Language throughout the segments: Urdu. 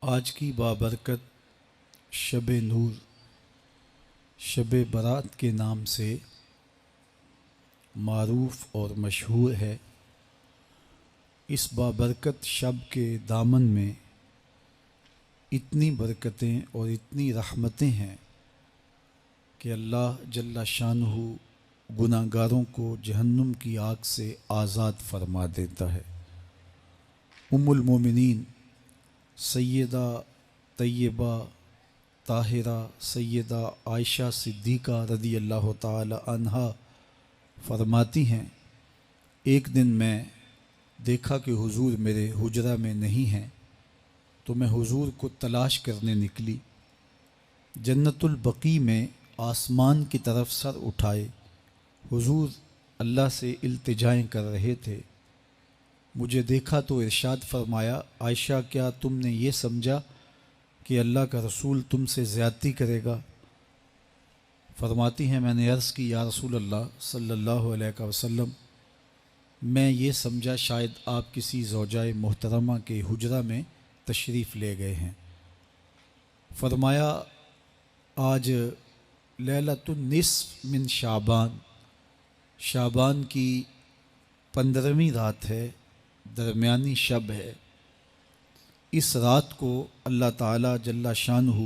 آج کی بابرکت شب نور، شب برات کے نام سے معروف اور مشہور ہے۔ اس بابرکت شب کے دامن میں اتنی برکتیں اور اتنی رحمتیں ہیں کہ اللہ جل شانہ گناہ گاروں کو جہنم کی آگ سے آزاد فرما دیتا ہے۔ ام المومنین سیدہ طیبہ طاہرہ سیدہ عائشہ صدیقہ رضی اللہ تعالی عنہا فرماتی ہیں، ایک دن میں دیکھا کہ حضور میرے حجرہ میں نہیں ہیں، تو میں حضور کو تلاش کرنے نکلی۔ جنت البقیع میں آسمان کی طرف سر اٹھائے حضور اللہ سے التجائیں کر رہے تھے۔ مجھے دیکھا تو ارشاد فرمایا، عائشہ کیا تم نے یہ سمجھا کہ اللہ کا رسول تم سے زیادتی کرے گا؟ فرماتی ہیں میں نے عرض کی، یا رسول اللہ صلی اللہ علیہ وسلم، میں یہ سمجھا شاید آپ کسی زوجائے محترمہ کے حجرہ میں تشریف لے گئے ہیں۔ فرمایا آج لیلۃ النصف من شعبان، شعبان کی 15ویں رات ہے، درمیانی شب ہے۔ اس رات کو اللہ تعالی جل شانہ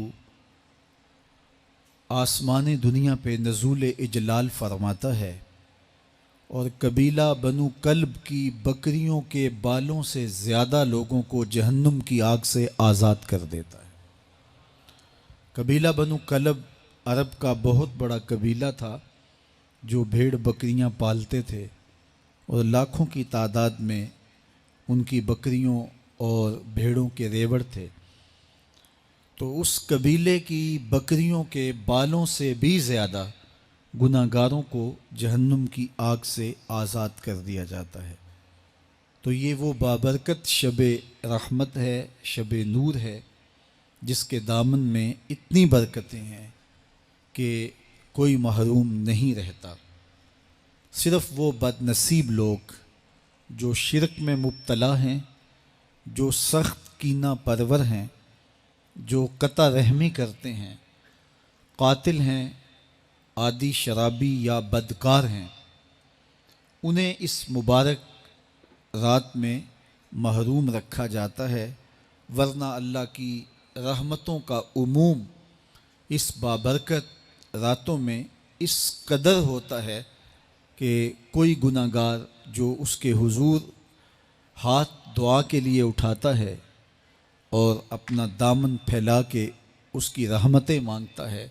آسمان دنیا پہ نزول اجلال فرماتا ہے اور قبیلہ بنو کلب کی بکریوں کے بالوں سے زیادہ لوگوں کو جہنم کی آگ سے آزاد کر دیتا ہے۔ قبیلہ بنو کلب عرب کا بہت بڑا قبیلہ تھا جو بھیڑ بکریاں پالتے تھے اور لاکھوں کی تعداد میں ان کی بکریوں اور بھیڑوں کے ریوڑ تھے۔ تو اس قبیلے کی بکریوں کے بالوں سے بھی زیادہ گناہ گاروں کو جہنم کی آگ سے آزاد کر دیا جاتا ہے۔ تو یہ وہ بابرکت شب رحمت ہے، شب نور ہے، جس کے دامن میں اتنی برکتیں ہیں کہ کوئی محروم نہیں رہتا۔ صرف وہ بد نصیب لوگ جو شرک میں مبتلا ہیں، جو سخت کینہ پرور ہیں، جو قطع رحمی کرتے ہیں، قاتل ہیں، عادی شرابی یا بدکار ہیں، انہیں اس مبارک رات میں محروم رکھا جاتا ہے، ورنہ اللہ کی رحمتوں کا عموم اس بابرکت راتوں میں اس قدر ہوتا ہے کہ کوئی گناہ گار جو اس کے حضور ہاتھ دعا کے لیے اٹھاتا ہے اور اپنا دامن پھیلا کے اس کی رحمتیں مانگتا ہے،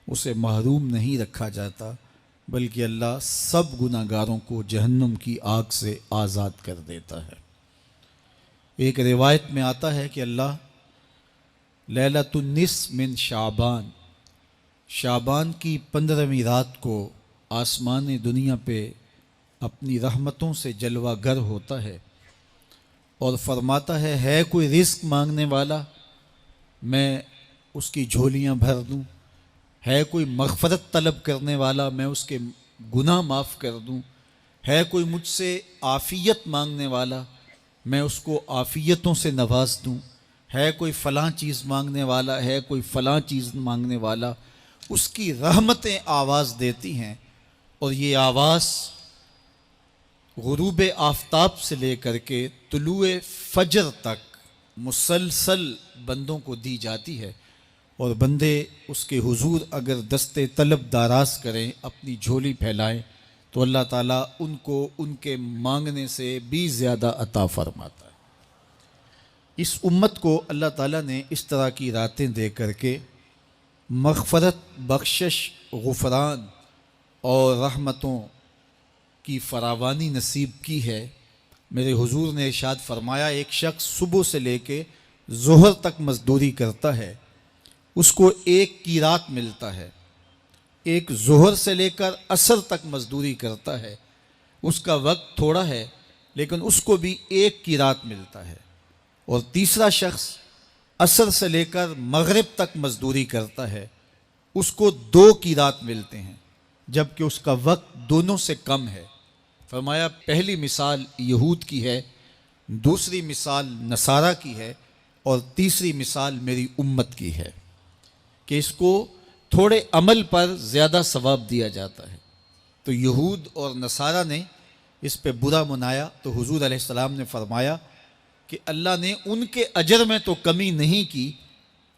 اسے محروم نہیں رکھا جاتا، بلکہ اللہ سب گناہ گاروں کو جہنم کی آگ سے آزاد کر دیتا ہے۔ ایک روایت میں آتا ہے کہ اللہ لیلۃ النصف من شعبان، شعبان کی 15ویں رات کو آسمان دنیا پہ اپنی رحمتوں سے جلوہ گر ہوتا ہے اور فرماتا ہے کوئی رزق مانگنے والا، میں اس کی جھولیاں بھر دوں، ہے کوئی مغفرت طلب کرنے والا، میں اس کے گناہ معاف کر دوں، ہے کوئی مجھ سے عافیت مانگنے والا، میں اس کو عافیتوں سے نواز دوں، ہے کوئی فلاں چیز مانگنے والا، ہے کوئی فلاں چیز مانگنے والا، اس کی رحمتیں آواز دیتی ہیں، اور یہ آواز غروب آفتاب سے لے کر کے طلوع فجر تک مسلسل بندوں کو دی جاتی ہے، اور بندے اس کے حضور اگر دست طلب دراز کریں، اپنی جھولی پھیلائیں، تو اللہ تعالیٰ ان کو ان کے مانگنے سے بھی زیادہ عطا فرماتا ہے۔ اس امت کو اللہ تعالیٰ نے اس طرح کی راتیں دے کر کے مغفرت، بخشش، غفران اور رحمتوں کی فراوانی نصیب کی ہے۔ میرے حضور نے ارشاد فرمایا، ایک شخص صبح سے لے کے ظہر تک مزدوری کرتا ہے، اس کو ایک قیراط ملتا ہے۔ ایک ظہر سے لے کر عصر تک مزدوری کرتا ہے، اس کا وقت تھوڑا ہے لیکن اس کو بھی ایک قیراط ملتا ہے۔ اور تیسرا شخص عصر سے لے کر مغرب تک مزدوری کرتا ہے، اس کو 2 قیراط ملتے ہیں، جبکہ اس کا وقت دونوں سے کم ہے۔ فرمایا پہلی مثال یہود کی ہے، دوسری مثال نصارہ کی ہے، اور تیسری مثال میری امت کی ہے کہ اس کو تھوڑے عمل پر زیادہ ثواب دیا جاتا ہے۔ تو یہود اور نصارہ نے اس پہ برا منایا تو حضور علیہ السلام نے فرمایا کہ اللہ نے ان کے اجر میں تو کمی نہیں کی،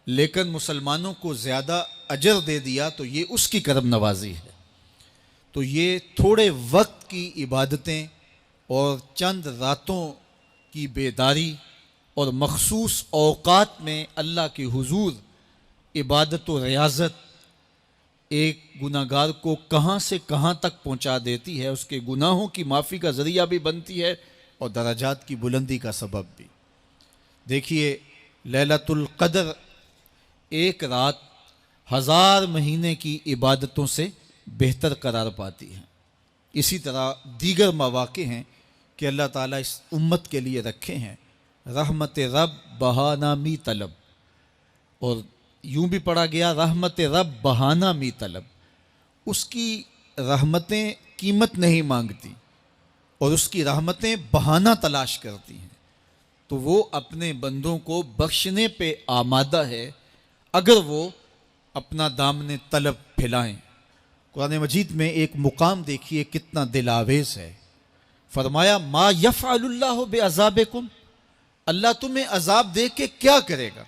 لیکن مسلمانوں کو زیادہ اجر دے دیا، تو یہ اس کی کرم نوازی ہے۔ تو یہ تھوڑے وقت کی عبادتیں اور چند راتوں کی بیداری اور مخصوص اوقات میں اللہ کے حضور عبادت و ریاضت ایک گناہ گار کو کہاں سے کہاں تک پہنچا دیتی ہے، اس کے گناہوں کی معافی کا ذریعہ بھی بنتی ہے اور درجات کی بلندی کا سبب بھی۔ دیکھیے لیلۃ القدر ایک رات 1000 مہینے کی عبادتوں سے بہتر قرار پاتی ہے۔ اسی طرح دیگر مواقع ہیں کہ اللہ تعالیٰ اس امت کے لیے رکھے ہیں، رحمت رب بہانہ می طلب، اور یوں بھی پڑھا گیا رحمت رب بہانہ می طلب۔ اس کی رحمتیں قیمت نہیں مانگتی اور اس کی رحمتیں بہانہ تلاش کرتی ہیں، تو وہ اپنے بندوں کو بخشنے پہ آمادہ ہے اگر وہ اپنا دامن طلب پھیلائیں۔ قرآن مجید میں ایک مقام دیکھیے کتنا دل آویز ہے، فرمایا ما یفعل اللہ بعذابکم، اللہ تمہیں عذاب دے کے کیا کرے گا؟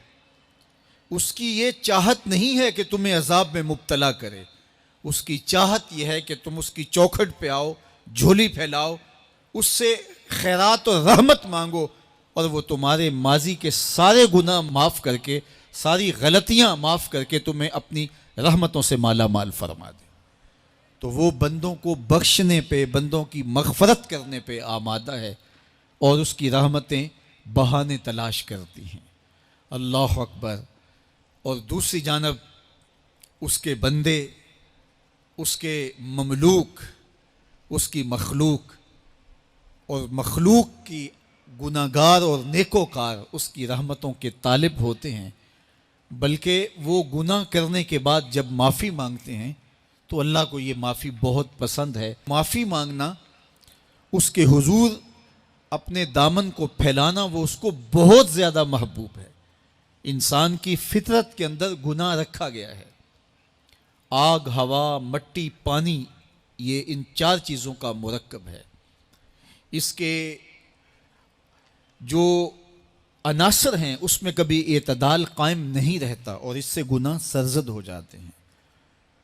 اس کی یہ چاہت نہیں ہے کہ تمہیں عذاب میں مبتلا کرے، اس کی چاہت یہ ہے کہ تم اس کی چوکھٹ پہ آؤ، جھولی پھیلاؤ، اس سے خیرات اور رحمت مانگو، اور وہ تمہارے ماضی کے سارے گناہ معاف کر کے، ساری غلطیاں معاف کر کے تمہیں اپنی رحمتوں سے مالا مال فرما دے۔ تو وہ بندوں کو بخشنے پہ، بندوں کی مغفرت کرنے پہ آمادہ ہے اور اس کی رحمتیں بہانے تلاش کرتی ہیں۔ اللہ اکبر۔ اور دوسری جانب اس کے بندے، اس کے مملوک، اس کی مخلوق، اور مخلوق کی گناہ گار اور نیکوکار اس کی رحمتوں کے طالب ہوتے ہیں، بلکہ وہ گناہ کرنے کے بعد جب معافی مانگتے ہیں تو اللہ کو یہ معافی بہت پسند ہے۔ معافی مانگنا، اس کے حضور اپنے دامن کو پھیلانا، وہ اس کو بہت زیادہ محبوب ہے۔ انسان کی فطرت کے اندر گناہ رکھا گیا ہے۔ آگ، ہوا، مٹی، پانی، یہ ان 4 چیزوں کا مرکب ہے۔ اس کے جو عناصر ہیں اس میں کبھی اعتدال قائم نہیں رہتا اور اس سے گناہ سرزد ہو جاتے ہیں۔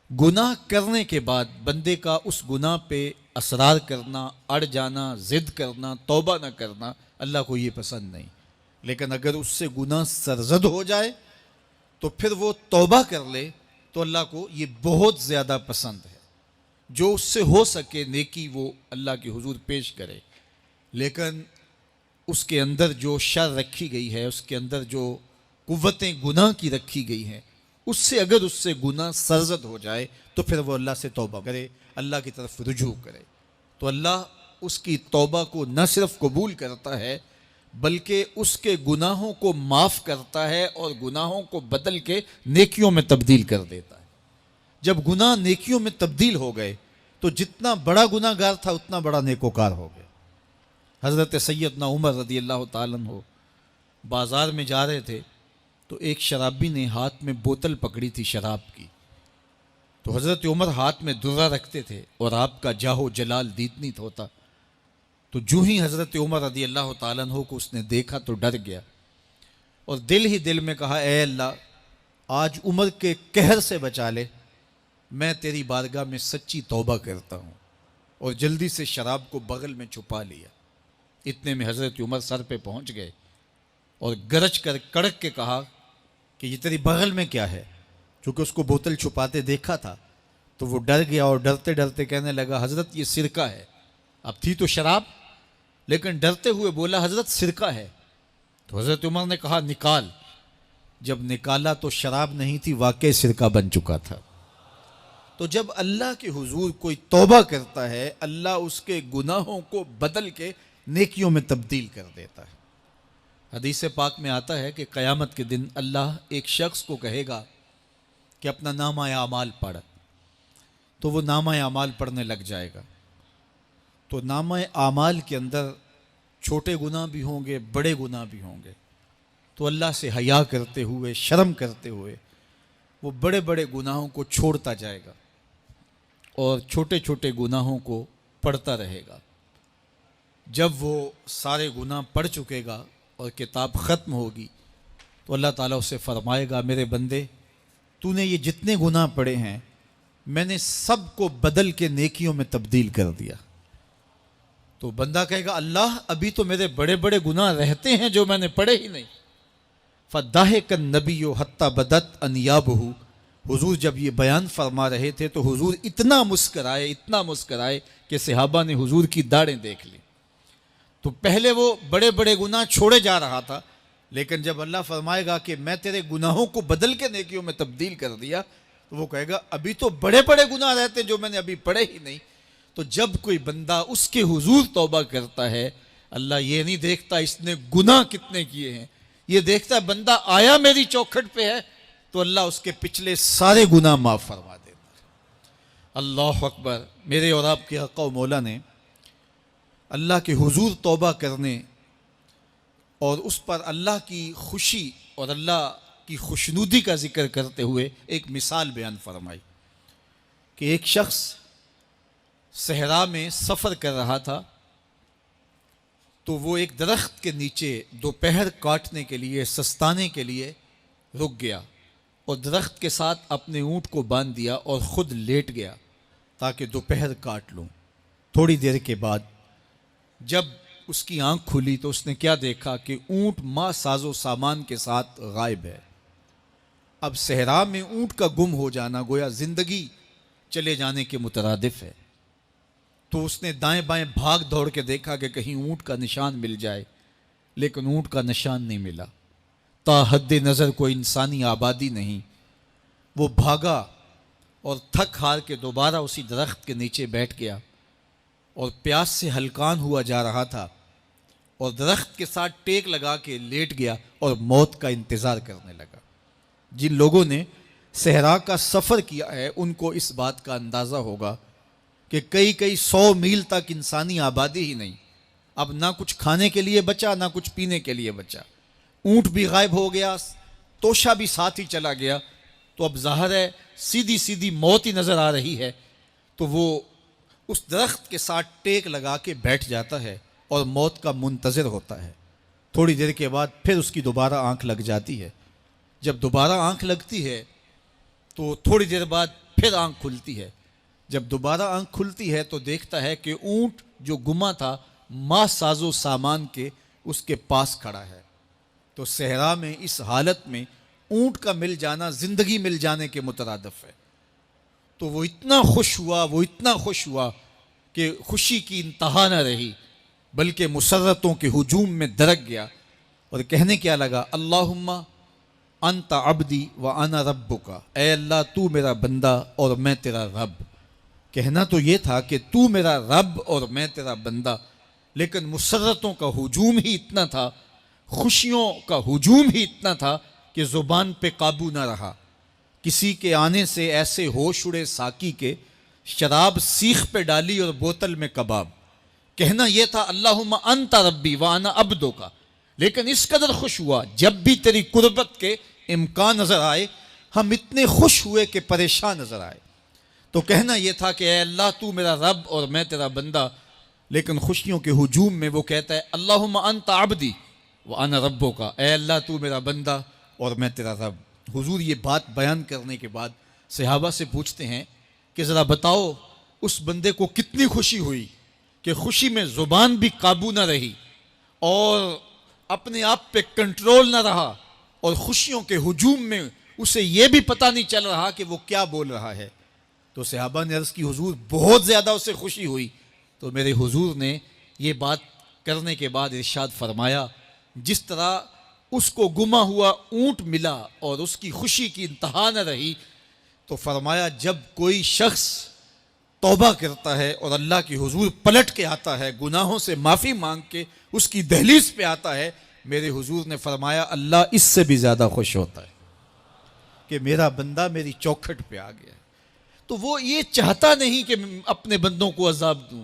گناہ کرنے کے بعد بندے کا اس گناہ پہ اصرار کرنا، اڑ جانا، ضد کرنا، توبہ نہ کرنا، اللہ کو یہ پسند نہیں۔ لیکن اگر اس سے گناہ سرزد ہو جائے تو پھر وہ توبہ کر لے تو اللہ کو یہ بہت زیادہ پسند ہے۔ جو اس سے ہو سکے نیکی وہ اللہ کے حضور پیش کرے، لیکن اس کے اندر جو شر رکھی گئی ہے، اس کے اندر جو قوتیں گناہ کی رکھی گئی ہیں، اس سے اگر اس سے گناہ سرزد ہو جائے تو پھر وہ اللہ سے توبہ کرے، اللہ کی طرف رجوع کرے، تو اللہ اس کی توبہ کو نہ صرف قبول کرتا ہے بلکہ اس کے گناہوں کو معاف کرتا ہے اور گناہوں کو بدل کے نیکیوں میں تبدیل کر دیتا ہے۔ جب گناہ نیکیوں میں تبدیل ہو گئے تو جتنا بڑا گناہ گار تھا اتنا بڑا نیکوکار ہو گیا۔ حضرت سیدنا عمر رضی اللہ تعالیٰ عنہ بازار میں جا رہے تھے تو ایک شرابی نے ہاتھ میں بوتل پکڑی تھی شراب کی، تو حضرت عمر ہاتھ میں درہ رکھتے تھے اور آپ کا جاہ و جلال دیتنیت ہوتا، تو جو ہی حضرت عمر رضی اللہ تعالیٰ عنہ کو اس نے دیکھا تو ڈر گیا اور دل ہی دل میں کہا اے اللہ آج عمر کے قہر سے بچا لے، میں تیری بارگاہ میں سچی توبہ کرتا ہوں، اور جلدی سے شراب کو بغل میں چھپا لیا۔ اتنے میں حضرت عمر سر پہ پہنچ گئے اور گرج کر کڑک کے کہا کہ یہ تیری بغل میں کیا ہے؟ چونکہ اس کو بوتل چھپاتے دیکھا تھا تو وہ ڈر گیا اور ڈرتے ڈرتے کہنے لگا حضرت یہ سرکہ ہے۔ اب تھی تو شراب، لیکن ڈرتے ہوئے بولا حضرت سرکہ ہے۔ تو حضرت عمر نے کہا نکال۔ جب نکالا تو شراب نہیں تھی، واقعی سرکہ بن چکا تھا۔ تو جب اللہ کے حضور کوئی توبہ کرتا ہے اللہ اس کے گناہوں کو بدل کے نیکیوں میں تبدیل کر دیتا ہے۔ حدیث پاک میں آتا ہے کہ قیامت کے دن اللہ ایک شخص کو کہے گا کہ اپنا نامہ اعمال پڑھ، تو وہ نامہ اعمال پڑھنے لگ جائے گا، تو نامہ اعمال کے اندر چھوٹے گناہ بھی ہوں گے، بڑے گناہ بھی ہوں گے، تو اللہ سے حیا کرتے ہوئے، شرم کرتے ہوئے وہ بڑے بڑے گناہوں کو چھوڑتا جائے گا اور چھوٹے چھوٹے گناہوں کو پڑھتا رہے گا۔ جب وہ سارے گناہ پڑھ چکے گا اور کتاب ختم ہوگی تو اللہ تعالیٰ اسے فرمائے گا، میرے بندے تو نے یہ جتنے گناہ پڑھے ہیں میں نے سب کو بدل کے نیکیوں میں تبدیل کر دیا۔ تو بندہ کہے گا، اللہ ابھی تو میرے بڑے بڑے گناہ رہتے ہیں جو میں نے پڑھے ہی نہیں۔ فَضَحِكَ النَّبِيُّ حَتَّى بَدَتْ أَنْيَابُهُ، حضور جب یہ بیان فرما رہے تھے تو حضور اتنا مسکرائے کہ صحابہ نے حضور کی داڑھیں دیکھ لی۔ تو پہلے وہ بڑے بڑے گناہ چھوڑے جا رہا تھا، لیکن جب اللہ فرمائے گا کہ میں تیرے گناہوں کو بدل کے نیکیوں میں تبدیل کر دیا، تو وہ کہے گا ابھی تو بڑے بڑے گناہ رہتے ہیں جو میں نے ابھی پڑھے ہی نہیں۔ تو جب کوئی بندہ اس کے حضور توبہ کرتا ہے، اللہ یہ نہیں دیکھتا اس نے گناہ کتنے کیے ہیں، یہ دیکھتا ہے بندہ آیا میری چوکھٹ پہ ہے تو اللہ اس کے پچھلے سارے گناہ معاف فرما دیتا ہے۔ اللہ اکبر۔ میرے اور آپ کے آقا و مولا نے اللہ کے حضور توبہ کرنے اور اس پر اللہ کی خوشی اور اللہ کی خوشنودی کا ذکر کرتے ہوئے ایک مثال بیان فرمائی کہ ایک شخص صحرا میں سفر کر رہا تھا تو وہ ایک درخت کے نیچے دوپہر کاٹنے کے لیے، سستانے کے لیے رک گیا اور درخت کے ساتھ اپنے اونٹ کو باندھ دیا اور خود لیٹ گیا تاکہ دوپہر کاٹ لوں۔ تھوڑی دیر کے بعد جب اس کی آنکھ کھلی تو اس نے کیا دیکھا کہ اونٹ ماں ساز و سامان کے ساتھ غائب ہے۔ اب صحرا میں اونٹ کا گم ہو جانا گویا زندگی چلے جانے کے مترادف ہے۔ تو اس نے دائیں بائیں بھاگ دوڑ کے دیکھا کہ کہیں اونٹ کا نشان مل جائے، لیکن اونٹ کا نشان نہیں ملا۔ تا حد نظر کوئی انسانی آبادی نہیں۔ وہ بھاگا اور تھک ہار کے دوبارہ اسی درخت کے نیچے بیٹھ گیا اور پیاس سے ہلکان ہوا جا رہا تھا اور درخت کے ساتھ ٹیک لگا کے لیٹ گیا اور موت کا انتظار کرنے لگا۔ جن لوگوں نے صحرا کا سفر کیا ہے ان کو اس بات کا اندازہ ہوگا کہ کئی 100 میل تک انسانی آبادی ہی نہیں، اب نہ کچھ کھانے کے لیے بچا نہ کچھ پینے کے لیے بچا، اونٹ بھی غائب ہو گیا، توشہ بھی ساتھ ہی چلا گیا، تو اب ظاہر ہے سیدھی موت ہی نظر آ رہی ہے۔ تو وہ اس درخت کے ساتھ ٹیک لگا کے بیٹھ جاتا ہے اور موت کا منتظر ہوتا ہے۔ تھوڑی دیر کے بعد پھر اس کی دوبارہ آنکھ لگ جاتی ہے۔ جب دوبارہ آنکھ لگتی ہے تو تھوڑی دیر بعد پھر آنکھ کھلتی ہے۔ جب دوبارہ آنکھ کھلتی ہے تو دیکھتا ہے کہ اونٹ جو گما تھا ماں ساز و سامان کے اس کے پاس کھڑا ہے۔ تو صحرا میں اس حالت میں اونٹ کا مل جانا زندگی مل جانے کے مترادف ہے۔ تو وہ اتنا خوش ہوا کہ خوشی کی انتہا نہ رہی، بلکہ مسرتوں کے ہجوم میں درک گیا اور کہنے کیا لگا، اللہم انت عبدی وانا ربک، اے اللہ تو میرا بندہ اور میں تیرا رب۔ کہنا تو یہ تھا کہ تو میرا رب اور میں تیرا بندہ، لیکن مسرتوں کا ہجوم ہی اتنا تھا، خوشیوں کا ہجوم ہی اتنا تھا کہ زبان پہ قابو نہ رہا۔ کسی کے آنے سے ایسے ہوش اڑے ساقی کے، شراب سیخ پہ ڈالی اور بوتل میں کباب۔ کہنا یہ تھا اللہم انت ربی وانا عبدک، لیکن اس قدر خوش ہوا جب بھی تیری قربت کے امکان نظر آئے ہم اتنے خوش ہوئے کہ پریشان نظر آئے۔ تو کہنا یہ تھا کہ اے اللہ تو میرا رب اور میں تیرا بندہ، لیکن خوشیوں کے ہجوم میں وہ کہتا ہے اللہم انت عبدی وانا ربک، اے اللہ تو میرا بندہ اور میں تیرا رب۔ حضور یہ بات بیان کرنے کے بعد صحابہ سے پوچھتے ہیں کہ ذرا بتاؤ اس بندے کو کتنی خوشی ہوئی کہ خوشی میں زبان بھی قابو نہ رہی اور اپنے آپ پہ کنٹرول نہ رہا، اور خوشیوں کے ہجوم میں اسے یہ بھی پتہ نہیں چل رہا کہ وہ کیا بول رہا ہے۔ تو صحابہ نے عرض کی حضور بہت زیادہ اسے خوشی ہوئی۔ تو میرے حضور نے یہ بات کرنے کے بعد ارشاد فرمایا، جس طرح اس کو گما ہوا اونٹ ملا اور اس کی خوشی کی انتہا نہ رہی، تو فرمایا جب کوئی شخص توبہ کرتا ہے اور اللہ کی حضور پلٹ کے آتا ہے، گناہوں سے معافی مانگ کے اس کی دہلیز پہ آتا ہے، میرے حضور نے فرمایا اللہ اس سے بھی زیادہ خوش ہوتا ہے کہ میرا بندہ میری چوکھٹ پہ آ گیا ہے۔ تو وہ یہ چاہتا نہیں کہ اپنے بندوں کو عذاب دوں،